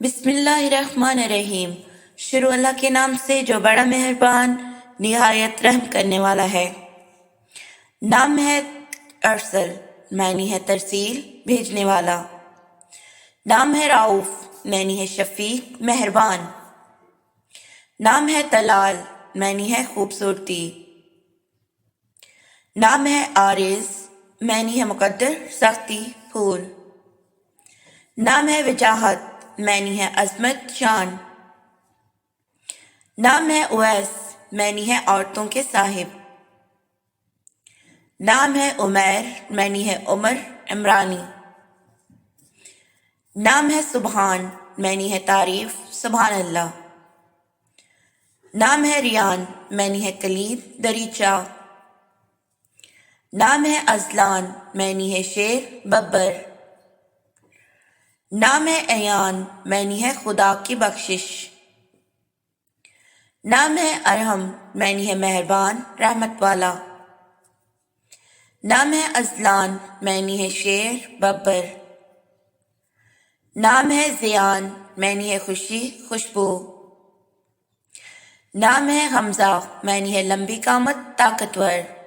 بسم اللہ الرحمن الرحیم۔ شروع اللہ کے نام سے جو بڑا مہربان نہایت رحم کرنے والا ہے۔ نام ہے ارسل، معنی ہے ترسیل، بھیجنے والا۔ نام ہے رعوف، معنی ہے شفیق، مہربان۔ نام ہے طلال، معنی ہے خوبصورتی۔ نام ہے عارض، معنی ہے مقدر، سختی، پھول۔ نام ہے وجاہت، معنی ہے عظمت، شان۔ نام ہے اویس، معنی ہے عورتوں کے صاحب۔ نام ہے عمیر، معنی ہے عمر، عمرانی۔ نام ہے سبحان، معنی ہے تعریف، سبحان اللہ۔ نام ہے ریان، معنی ہے کلید، دریچہ۔ نام ہے ازلان، معنی ہے شیر، ببر۔ نام ہے ایان، معنی ہے خدا کی بخشش۔ نام ہے ارحم، معنی ہے مہربان، رحمت والا۔ نام ہے ازلان، معنی ہے شیر، ببر۔ نام ہے زیان، معنی ہے خوشی، خوشبو۔ نام ہے حمزہ، معنی ہے لمبی قامت، طاقتور۔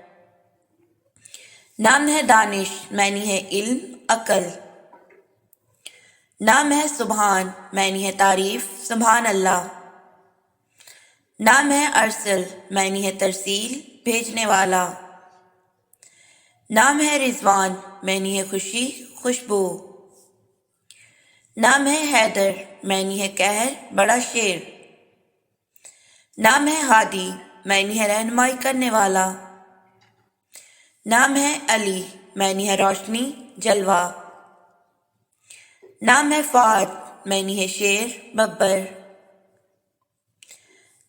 نام ہے دانش، معنی ہے علم، عقل۔ نام ہے سبحان، معنی ہے تعریف، سبحان اللہ۔ نام ہے ارسل، معنی ہے ترسیل، بھیجنے والا۔ نام ہے رضوان، معنی ہے خوشی، خوشبو۔ نام ہے حیدر، معنی ہے قہر، بڑا شیر۔ نام ہے ہادی، معنی ہے رہنمائی کرنے والا۔ نام ہے علی، معنی ہے روشنی، جلوہ۔ نام ہے فہد، معنی ہے شیر، ببر۔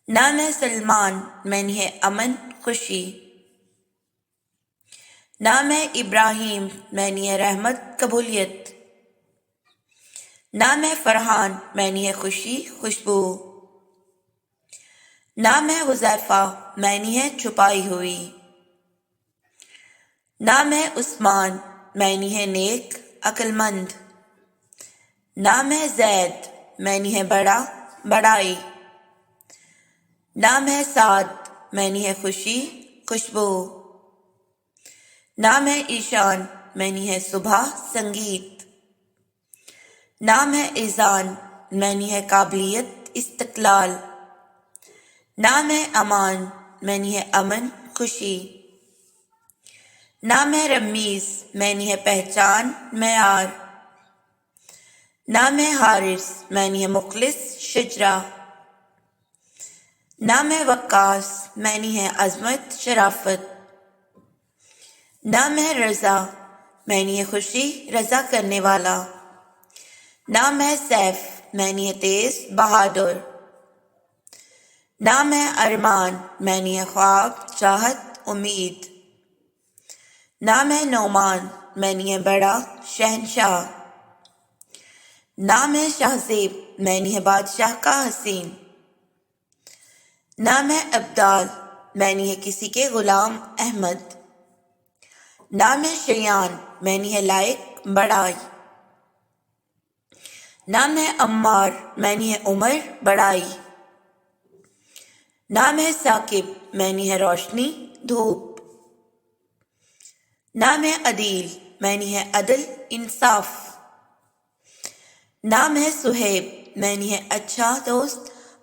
نام ہے سلمان، معنی ہے امن، خوشی۔ نام ہے ابراہیم، معنی ہے رحمت، قبولیت۔ نام ہے فرحان، معنی ہے خوشی، خوشبو۔ نام ہے حذیفہ، معنی ہے چھپائی ہوئی۔ نام ہے عثمان، معنی ہے نیک، عقل مند۔ نام ہے زید، معنی ہے بڑا، بڑائی۔ نام ہے سعد، معنی ہے خوشی، خوشبو۔ نام ہے ایشان، معنی ہے صبح، سنگیت۔ نام ہے ایزان، معنی ہے قابلیت، استقلال۔ نام ہے امان، معنی ہے امن، خوشی۔ نام ہے رمیز، معنی ہے پہچان، معیار۔ نام ہے حارث، معنی ہے مخلص، شجرا۔ نام ہے وقاص، معنی ہے عظمت، شرافت۔ نام ہے رضا، معنی ہے خوشی، رضا کرنے والا۔ نام ہے سیف، معنی ہے تیز، بہادر۔ نام ہے ارمان، معنی ہے خواب، چاہت، امید۔ نام ہے نعمان، معنی ہے بڑا، شہنشاہ۔ نام ہے شہزیب، معنی ہے بادشاہ کا حسین۔ نام ہے ابدال، معنی ہے کسی کے غلام، احمد۔ نام ہے شیان، معنی ہے لائق، بڑائی۔ نام ہے عمار، معنی ہے عمر، بڑائی۔ نام ہے ثاقب، معنی ہے روشنی، دھوپ۔ نام ہے عدیل، معنی ہے عدل، انصاف۔ نام ہے سہیب، معنی ہے اچھا دوست،